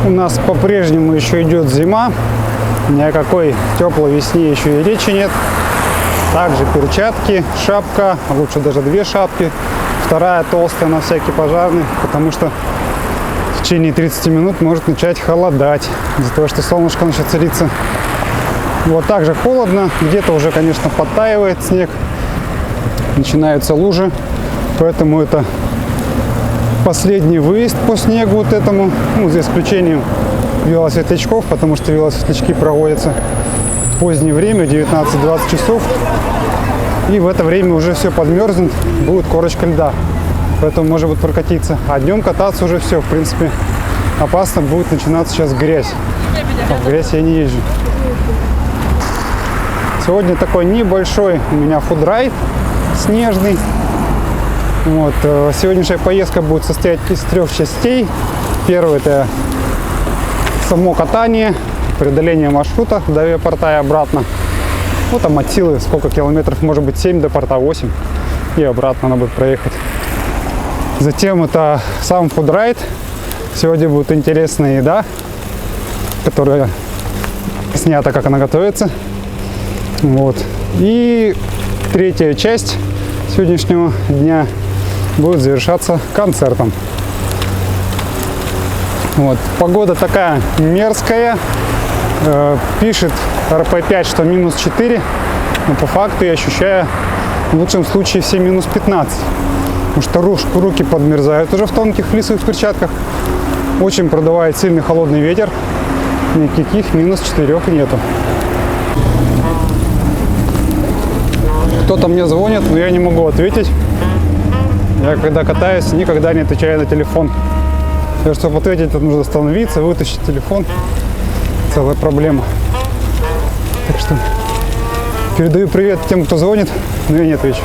У нас по-прежнему еще идет зима. Ни о какой теплой весне еще и речи нет. Также перчатки, шапка, лучше даже 2 шапки. Вторая толстая на всякий пожарный, потому что в течение 30 минут может начать холодать. Из-за того, что солнышко начнет садиться. Вот также холодно. Где-то уже, конечно, подтаивает снег. Начинаются лужи. Поэтому это последний выезд по снегу вот этому. Ну, за исключением велосветлячков, потому что велосветлячки проводятся в позднее время, 19-20 часов. И в это время уже все подмерзнет, будет корочка льда. Поэтому можно будет прокатиться. А днем кататься уже все, в принципе, опасно. Будет начинаться сейчас грязь. А в грязь я не езжу. Сегодня такой небольшой у меня фудрайд снежный. Вот. Сегодняшняя поездка будет состоять из 3 частей. Первый — это само катание, преодоление маршрута до авиапорта и обратно. Вот там от силы сколько километров, может быть 7 до порта, 8. И обратно надо будет проехать. Затем это сам фудрайд. Сегодня будет интересная еда, которая снята, как она готовится. Вот. И 3-я часть сегодняшнего дня будет завершаться концертом. Вот. Погода такая мерзкая. Пишет РП-5, что -4. Но по факту я ощущаю в лучшем случае все -15. Потому что руки подмерзают уже в тонких флисовых перчатках. Очень продувает сильный холодный ветер. Никаких -4 нету. Кто-то мне звонит, но я не могу ответить. Я когда катаюсь, никогда не отвечаю на телефон. Чтобы ответить, нужно остановиться, вытащить телефон. Целая проблема. Так что передаю привет тем, кто звонит, но я не отвечу.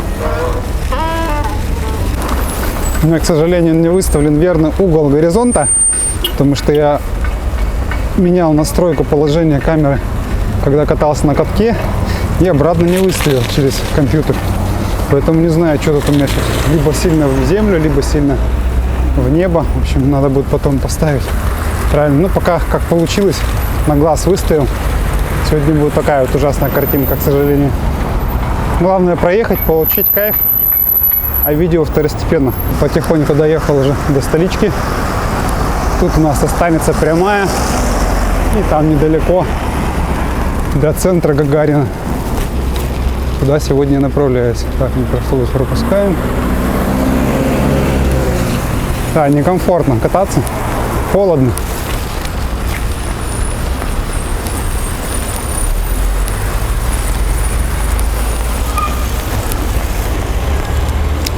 У меня, к сожалению, не выставлен верный угол горизонта, потому что я менял настройку положения камеры, когда катался на катке, и обратно не выставил через компьютер. Поэтому не знаю, что тут у меня сейчас. Либо сильно в землю, либо сильно в небо. В общем, надо будет потом поставить правильно. Ну, пока как получилось, на глаз выставил. Сегодня будет такая вот ужасная картинка, к сожалению. Главное проехать, получить кайф, а видео второстепенно. Потихоньку доехал уже до столички. Тут у нас останется прямая. И там недалеко до центра Гагарина. Туда сегодня направляюсь. Так, микрофон пропускаем. Да, некомфортно кататься. Холодно.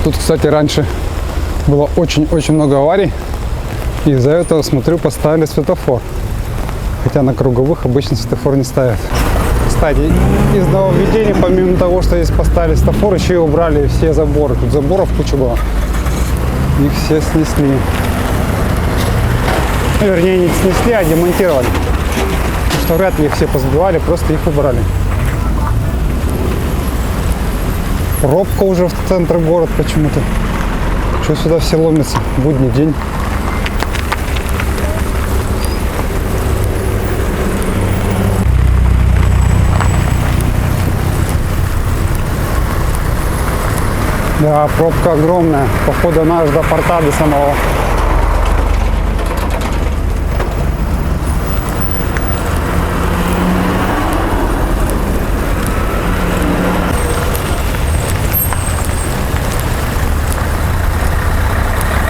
Тут, кстати, раньше было очень много аварий. И из-за этого, смотрю, поставили светофор. Хотя на круговых обычно светофор не ставят. Кстати, из нововведений, помимо того, что здесь поставили светофор, еще и убрали все заборы. Тут заборов куча было. Их все снесли. Ну, вернее, не снесли, а демонтировали. Потому что вряд ли их все позбивали, просто их убрали. Пробка уже в центр города почему-то. Что сюда все ломятся? Будний день. Да, пробка огромная. Походу она аж до порта, до самого.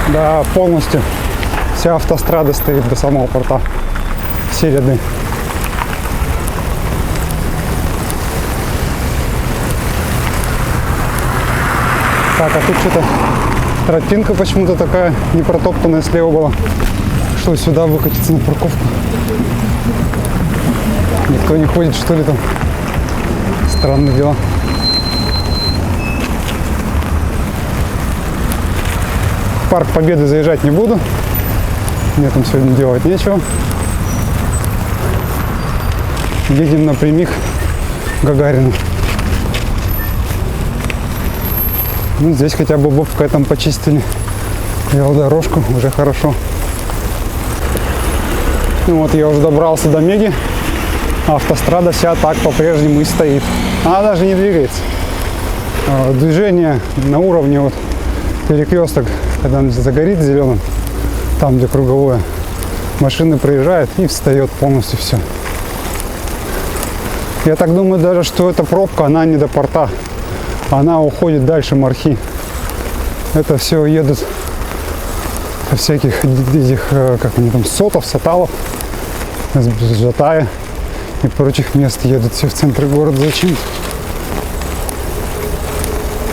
Да, полностью вся автострада стоит до самого порта. Все ряды. Так, а тут что-то тропинка почему-то такая непротоптанная слева была. Пришлось сюда выкатиться на парковку. Никто не ходит, что ли, там? Странные дела. В парк Победы заезжать не буду. Мне там сегодня делать нечего. Едем напрямик к Гагарину. Ну, здесь хотя бы Бобка там почистили велодорожку, уже хорошо. Ну вот я уже добрался до Меги. Автострада вся так по-прежнему и стоит. Она даже не двигается. Движение на уровне вот перекресток, когда он загорит зеленым, там где круговое, машины проезжают и встает полностью все. Я так думаю даже, что эта пробка, она не до порта. Она уходит дальше Мархи. Это все едут со всяких этих, как они там, Сотов, Саталов, Жатая и прочих мест едут все в центр города зачем-то.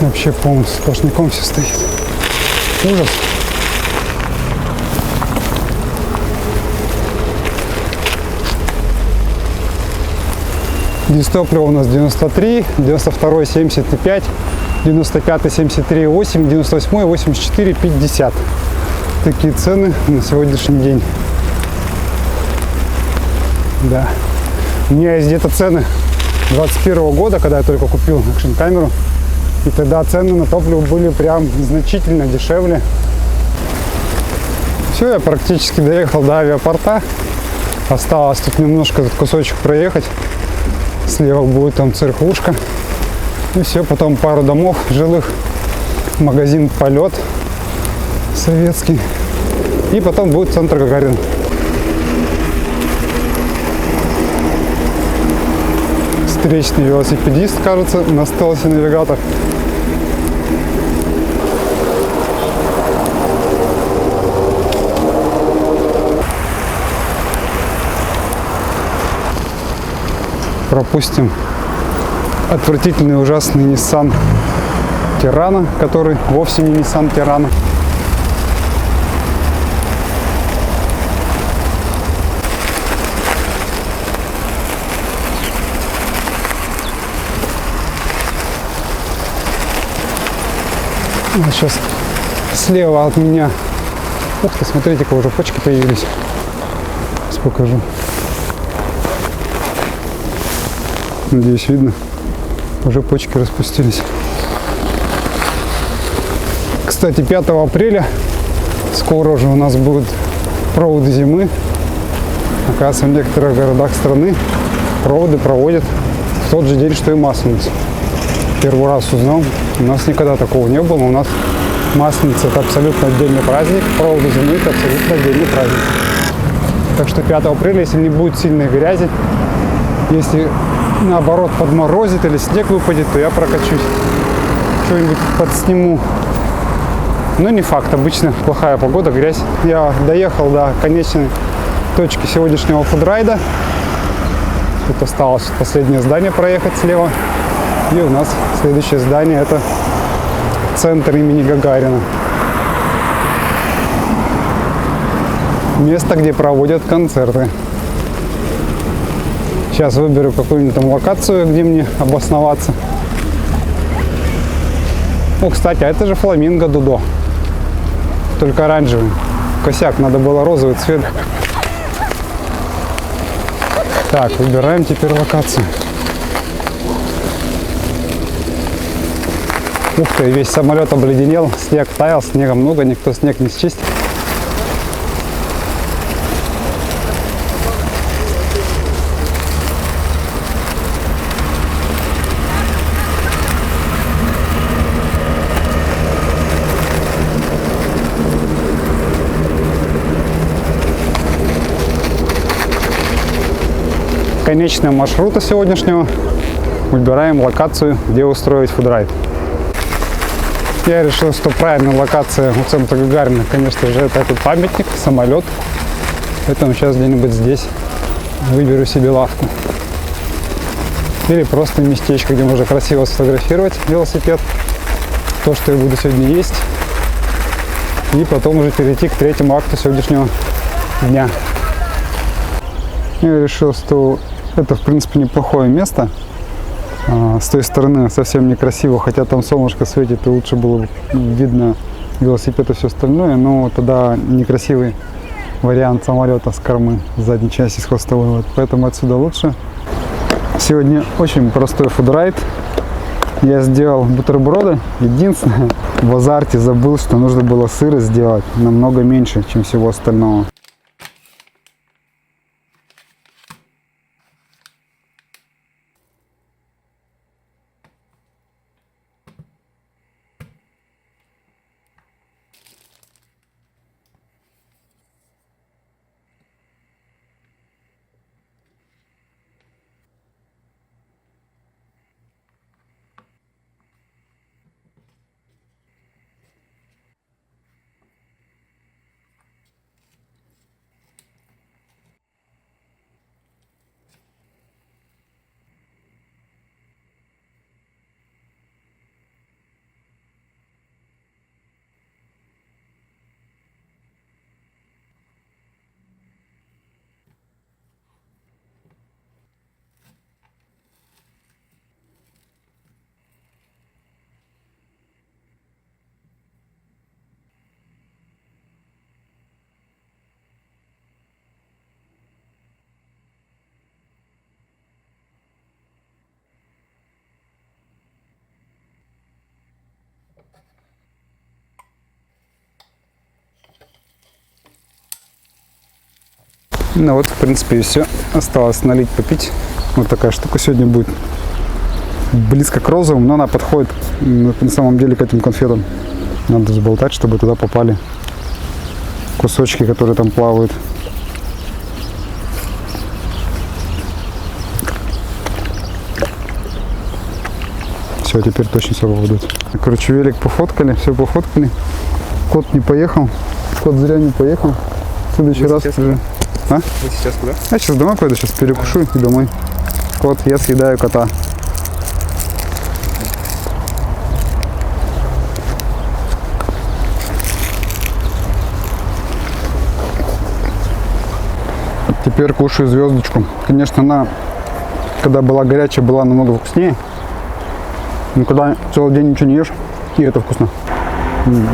Вообще полностью сплошняком все стоит. Ужас. Дистопливо у нас 93, 92 75, 95 73,8, 98 84 50. Такие цены на сегодняшний день. Да. У меня есть где-то цены 21 года, когда я только купил экшн-камеру. И тогда цены на топливо были прям значительно дешевле. Все, я практически доехал до авиапорта. Осталось тут немножко этот кусочек проехать. Слева будет там церквушка. И все, потом пару домов жилых. Магазин «Полет» советский. И потом будет центр Гагарина. Встречный велосипедист, кажется, на стелсе навигатор. Пропустим отвратительный ужасный Nissan Terrano, который вовсе не Nissan Terrano. Сейчас слева от меня, ух ты, смотрите-ка, уже почки появились. Сейчас покажу. Надеюсь, видно. Уже почки распустились. Кстати, 5 апреля скоро уже у нас будут проводы зимы. Оказывается, в некоторых городах страны проводы проводят в тот же день, что и Масленицу. Первый раз узнал. У нас никогда такого не было. У нас Масленица — это абсолютно отдельный праздник. Проводы зимы — это абсолютно отдельный праздник. Так что 5 апреля, если не будет сильной грязи, если наоборот подморозит или снег выпадет, то я прокачусь. Что-нибудь подсниму. Но не факт. Обычно плохая погода, грязь. Я доехал до конечной точки сегодняшнего фудрайда. Тут осталось последнее здание проехать слева. И у нас следующее здание — это центр имени Гагарина. Место, где проводят концерты. Сейчас выберу какую-нибудь там локацию, где мне обосноваться. О, кстати, а это же фламинго Дудо. Только оранжевый. Косяк, надо было розовый цвет. Так, выбираем теперь локацию. Ух ты, весь самолет обледенел, снег таял, снега много, никто снег не счистит. Конечные маршруты сегодняшнего. Выбираем локацию, где устроить фудрайд. Я решил, что правильная локация у центра Гагарина, конечно же, это этот памятник, самолет. Поэтому сейчас где-нибудь здесь выберу себе лавку. Или просто местечко, где можно красиво сфотографировать велосипед. То, что я буду сегодня есть. И потом уже перейти к третьему акту сегодняшнего дня. Я решил, что это, в принципе, неплохое место. С той стороны совсем некрасиво, хотя там солнышко светит, и лучше было бы видно велосипед и все остальное, но тогда некрасивый вариант самолета с кормы, с задней части, с хвостовой. Вот. Поэтому отсюда лучше. Сегодня очень простой фудрайд. Я сделал бутерброды. Единственное, в азарте забыл, что нужно было сыра сделать намного меньше, чем всего остального. Ну вот, в принципе, и все. Осталось налить, попить. Вот такая штука сегодня будет. Близко к розовым, но она подходит на самом деле к этим конфетам. Надо заболтать, чтобы туда попали кусочки, которые там плавают. Все, теперь точно все попадут. Короче, велик пофоткали, все пофоткали. Кот не поехал. Кот зря не поехал. В следующий раз уже. А? Вы сейчас куда? Я сейчас домой пойду, сейчас перекушу и домой. Кот, я съедаю кота. Теперь кушаю звездочку. Конечно, она, когда была горячая, была намного вкуснее. Но когда целый день ничего не ешь, и это вкусно.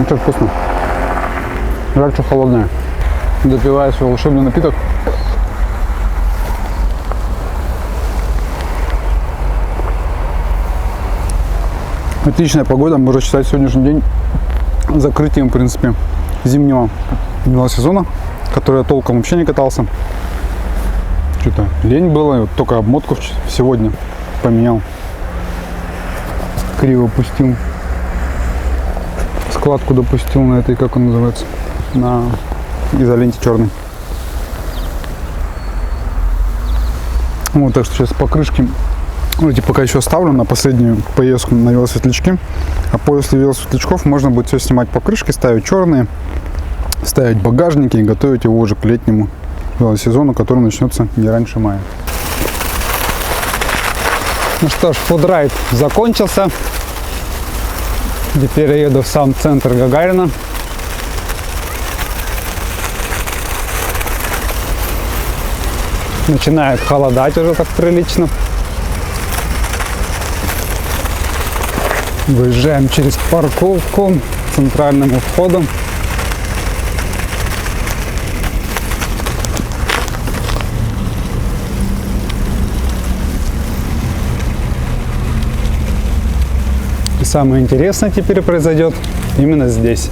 Это вкусно. Жаль, что холодная. Допиваю свой волшебный напиток. Отличная погода. Можно считать сегодняшний день закрытием, в принципе, зимнего велосезона, который я толком вообще не катался. Что-то лень было. Вот только обмотку сегодня поменял. Криво пустил. Складку допустил на этой, как он называется, на изоленте черной. Вот, так что сейчас покрышки, эти пока еще оставлю на последнюю поездку на велосветлячки. А после велосветлячков можно будет все снимать покрышки, ставить черные, ставить багажники и готовить его уже к летнему велосезону, который начнется не раньше мая. Ну что ж, фудрайд закончился. Теперь я еду в сам центр Гагарина. Начинает холодать уже так прилично. Выезжаем через парковку к центральному входу. И самое интересное теперь произойдет именно здесь.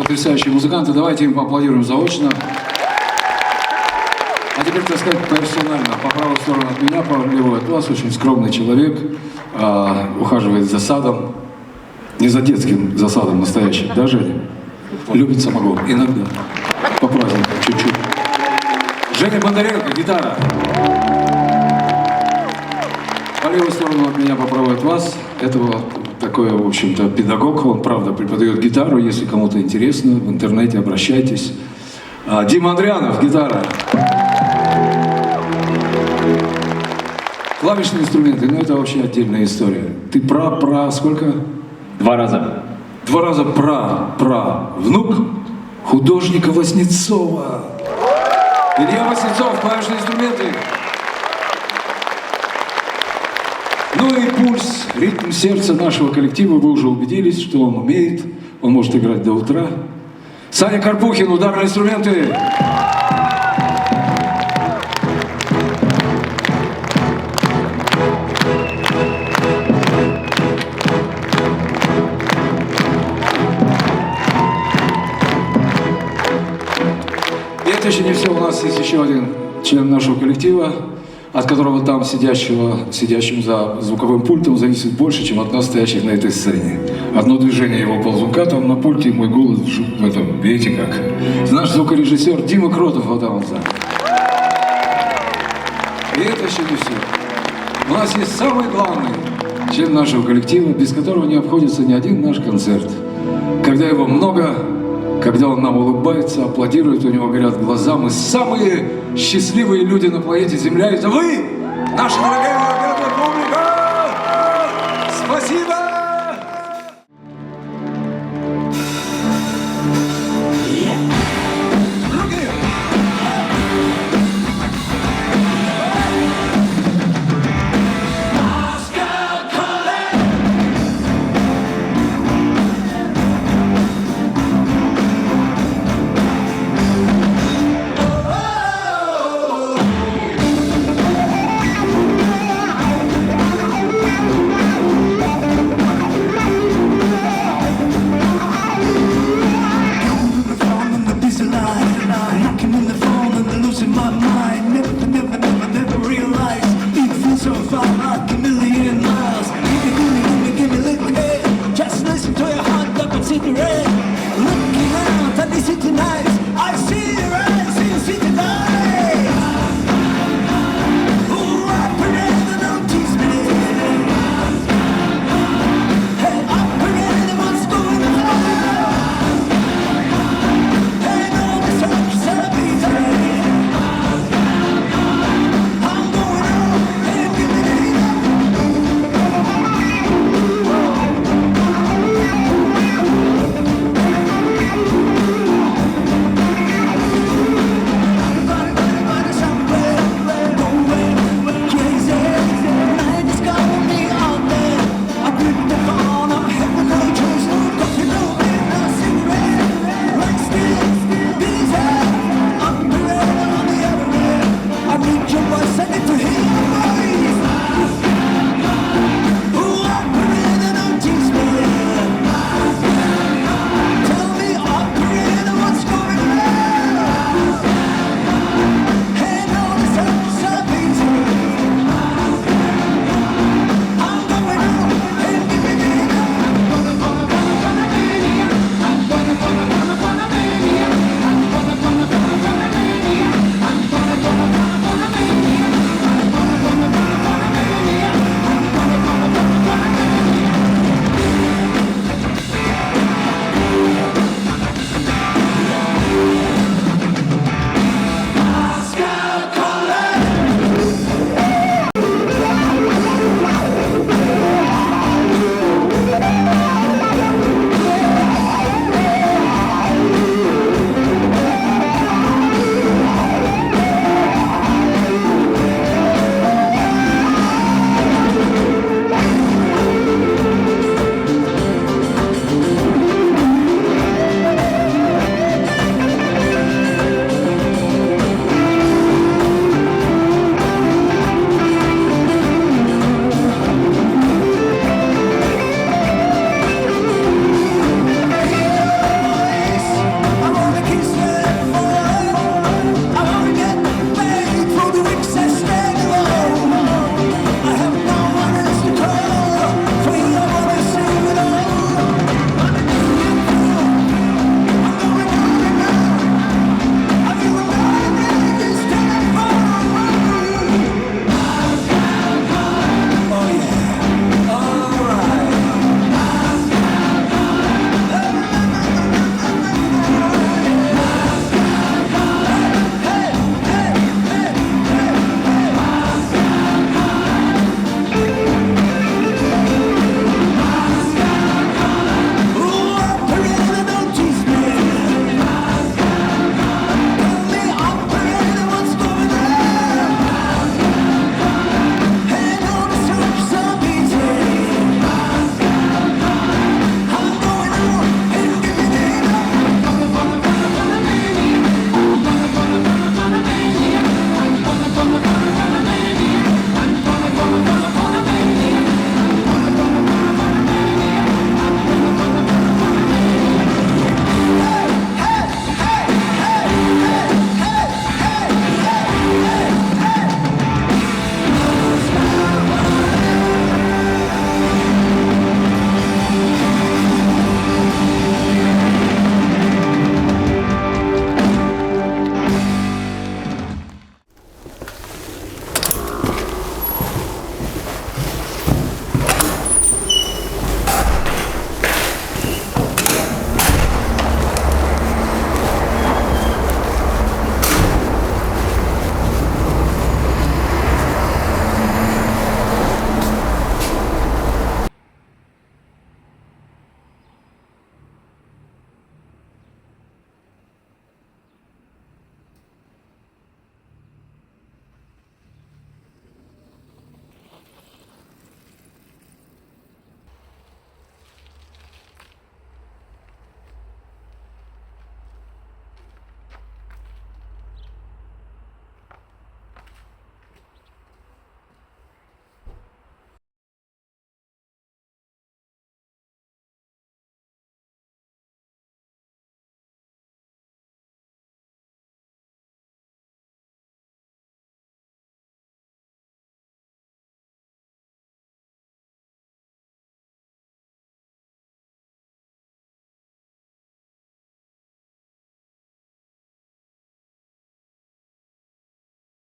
потрясающие музыканты. Давайте им поаплодируем заочно. А теперь, так сказать, персонально. По правую сторону от меня, по левую от вас, очень скромный человек, ухаживает за садом. Не за детским, за садом настоящим, да, Женя? Любит самогон. Иногда. По праздникам, чуть-чуть. Женя Бондаренко, гитара. По левую сторону от меня, по правую от вас. Это вот такой, в общем-то, педагог. Он, правда, преподает гитару. Если кому-то интересно, в интернете обращайтесь. Дима Андрианов, гитара. Клавишные инструменты, ну это вообще отдельная история. Ты сколько? 2 раза. 2 раза внук художника Васнецова. Илья Васнецов, клавишные инструменты. Ну и пульс, ритм сердца нашего коллектива, вы уже убедились, что он умеет, он может играть до утра. Саня Карпухин, ударные инструменты. И это еще не все, у нас есть еще один член нашего коллектива, от которого там сидящим за звуковым пультом зависит больше, чем от нас, стоящих на этой сцене. Одно движение его ползунка там на пульте, и мой голос в этом, видите как. Наш звукорежиссер Дима Кротов, вот там он сзади. И это еще не все. У нас есть самый главный член нашего коллектива, без которого не обходится ни один наш концерт. Когда его много, когда он нам улыбается, аплодирует, у него горят глаза. Мы самые счастливые люди на планете Земля. Это вы, наша дорогая публика! Спасибо!